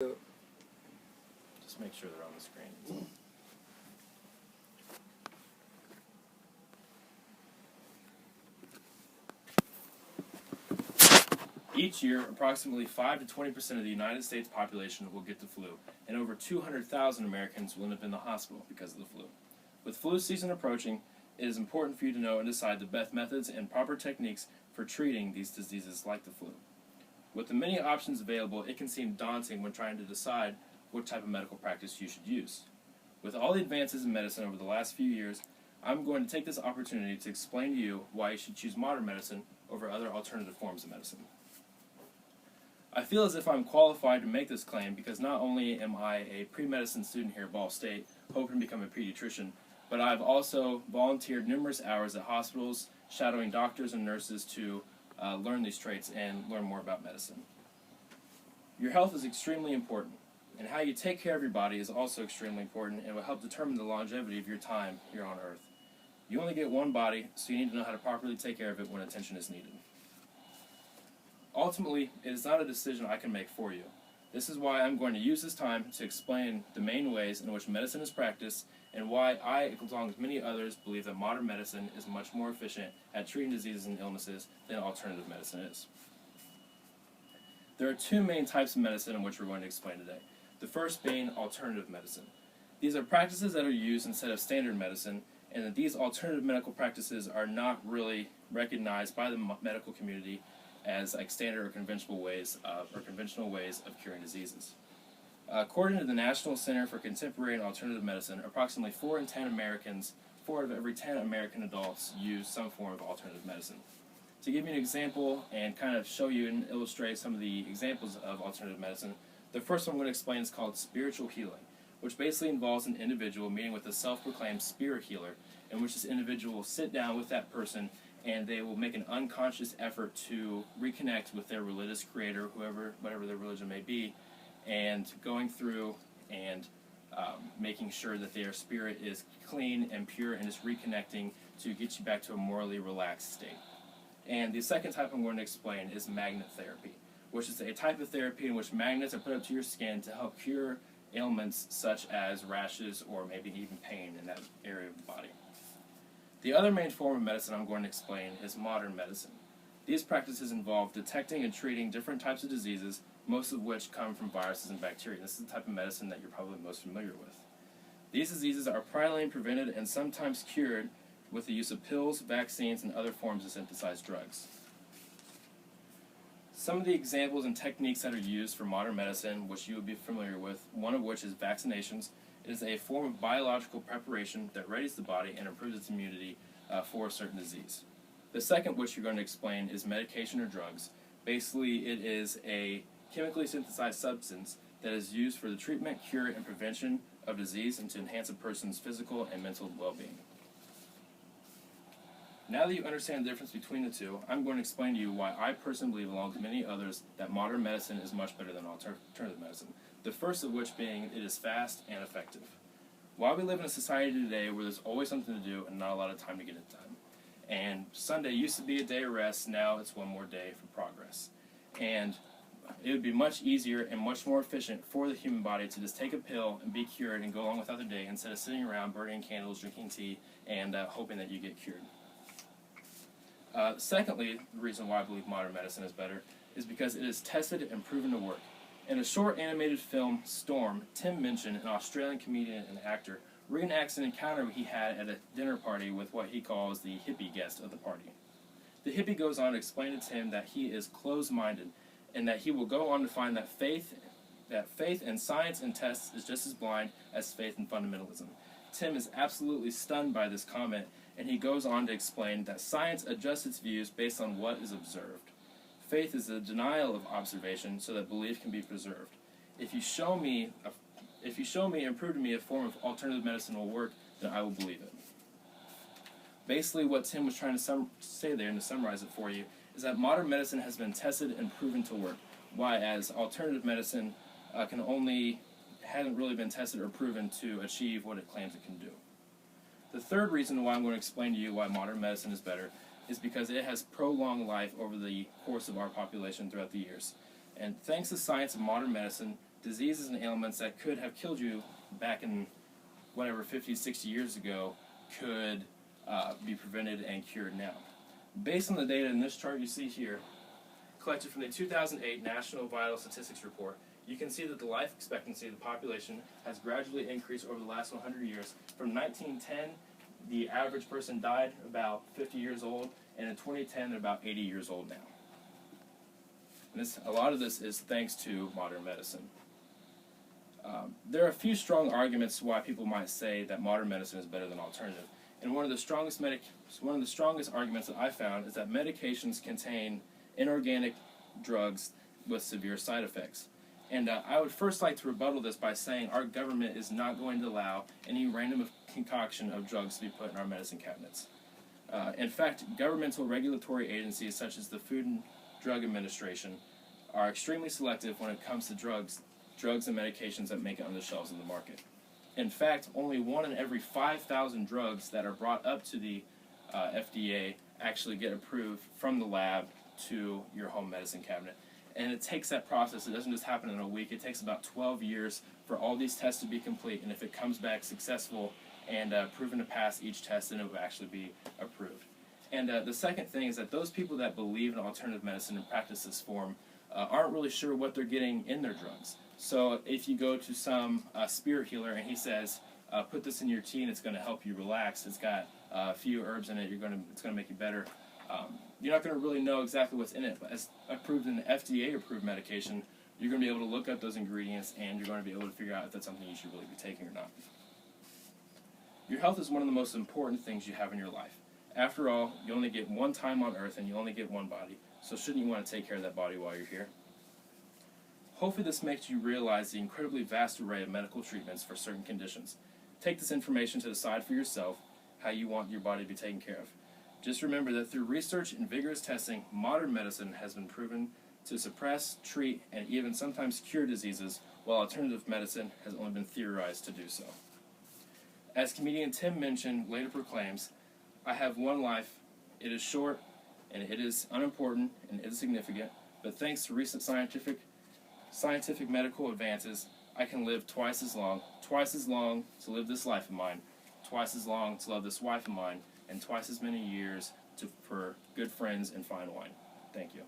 Just make sure they're on the screen. Each year, approximately 5 to 20% of the United States population will get the flu, and over 200,000 Americans will end up in the hospital because of the flu. With flu season approaching, it is important for you to know and decide the best methods and proper techniques for treating these diseases like the flu. With the many options available, it can seem daunting when trying to decide what type of medical practice you should use. With all the advances in medicine over the last few years, I'm going to take this opportunity to explain to you why you should choose modern medicine over other alternative forms of medicine. I feel as if I'm qualified to make this claim because not only am I a pre-medicine student here at Ball State, hoping to become a pediatrician, but I've also volunteered numerous hours at hospitals, shadowing doctors and nurses to learn these traits and learn more about medicine. Your health is extremely important, and how you take care of your body is also extremely important and will help determine the longevity of your time here on Earth. You only get one body, so you need to know how to properly take care of it when attention is needed. Ultimately, it is not a decision I can make for you. This is why I'm going to use this time to explain the main ways in which medicine is practiced and why I, along with many others, believe that modern medicine is much more efficient at treating diseases and illnesses than alternative medicine is. There are two main types of medicine in which we're going to explain today. The first being alternative medicine. These are practices that are used instead of standard medicine, and that these alternative medical practices are not really recognized by the medical community as like standard or conventional ways of curing diseases. According to the National Center for Contemporary and Alternative Medicine, approximately 4 out of every 10 American adults use some form of alternative medicine. To give you an example and kind of show you and illustrate some of the examples of alternative medicine, the first one I'm going to explain is called spiritual healing, which basically involves an individual meeting with a self-proclaimed spirit healer, in which this individual will sit down with that person and they will make an unconscious effort to reconnect with their religious creator, whatever their religion may be, and going through and making sure that their spirit is clean and pure and is reconnecting to get you back to a morally relaxed state. And the second type I'm going to explain is magnet therapy, which is a type of therapy in which magnets are put up to your skin to help cure ailments such as rashes or maybe even pain in that area of the body. The other main form of medicine I'm going to explain is modern medicine. These practices involve detecting and treating different types of diseases, most of which come from viruses and bacteria. This is the type of medicine that you're probably most familiar with. These diseases are primarily prevented and sometimes cured with the use of pills, vaccines, and other forms of synthesized drugs. Some of the examples and techniques that are used for modern medicine, which you would be familiar with, one of which is vaccinations. It is a form of biological preparation that readies the body and improves its immunity for a certain disease. The second, which you're going to explain, is medication or drugs. Basically, it is a chemically synthesized substance that is used for the treatment, cure, and prevention of disease and to enhance a person's physical and mental well-being. Now that you understand the difference between the two, I'm going to explain to you why I personally believe, along with many others, that modern medicine is much better than alternative medicine. The first of which being it is fast and effective. While we live in a society today where there's always something to do and not a lot of time to get it done, and Sunday used to be a day of rest, now it's one more day for progress. And it would be much easier and much more efficient for the human body to just take a pill and be cured and go along with other day instead of sitting around burning candles, drinking tea, and hoping that you get cured. Secondly, the reason why I believe modern medicine is better is because it is tested and proven to work. In a short animated film, Storm, Tim Minchin, an Australian comedian and actor, reenacts an encounter he had at a dinner party with what he calls the hippie guest of the party. The hippie goes on to explain to Tim that he is closed-minded and that he will go on to find that faith in science and tests is just as blind as faith in fundamentalism. Tim is absolutely stunned by this comment, and he goes on to explain that science adjusts its views based on what is observed. Faith is a denial of observation so that belief can be preserved. If you show me and prove to me a form of alternative medicine will work, then I will believe it. Basically, what Tim was trying to say there, and to summarize it for you, is that modern medicine has been tested and proven to work, whereas alternative medicine hasn't really been tested or proven to achieve what it claims it can do. The third reason why I'm going to explain to you why modern medicine is better is because it has prolonged life over the course of our population throughout the years. And thanks to science and modern medicine, diseases and ailments that could have killed you back in whatever 50, 60 years ago could be prevented and cured now. Based on the data in this chart you see here, collected from the 2008 National Vital Statistics Report, you can see that the life expectancy of the population has gradually increased over the last 100 years. From 1910, the average person died about 50 years old, and in 2010, they're about 80 years old now. And a lot of this is thanks to modern medicine. There are a few strong arguments why people might say that modern medicine is better than alternative. And one of the strongest arguments that I found is that medications contain inorganic drugs with severe side effects. And I would first like to rebuttal this by saying our government is not going to allow any random concoction of drugs to be put in our medicine cabinets. In fact, governmental regulatory agencies such as the Food and Drug Administration are extremely selective when it comes to drugs and medications that make it on the shelves of the market. In fact, only 1 in every 5,000 drugs that are brought up to the FDA actually get approved from the lab to your home medicine cabinet. And it takes that process. It doesn't just happen in a week. It takes about 12 years for all these tests to be complete. And if it comes back successful and proven to pass each test, then it will actually be approved. And the second thing is that those people that believe in alternative medicine and practice this form aren't really sure what they're getting in their drugs. So if you go to some spirit healer and he says, put this in your tea and it's going to help you relax, it's got a few herbs in it, it's going to make you better, you're not going to really know exactly what's in it. But as approved in an FDA-approved medication, you're going to be able to look up those ingredients and you're going to be able to figure out if that's something you should really be taking or not. Your health is one of the most important things you have in your life. After all, you only get one time on earth and you only get one body, so shouldn't you want to take care of that body while you're here? Hopefully this makes you realize the incredibly vast array of medical treatments for certain conditions. Take this information to decide for yourself how you want your body to be taken care of. Just remember that through research and vigorous testing, modern medicine has been proven to suppress, treat, and even sometimes cure diseases, while alternative medicine has only been theorized to do so. As comedian Tim Minchin later proclaims, "I have one life, it is short, and it is unimportant and insignificant, but thanks to recent scientific medical advances, I can live twice as long to live this life of mine, twice as long to love this wife of mine, and twice as many years for good friends and fine wine." Thank you.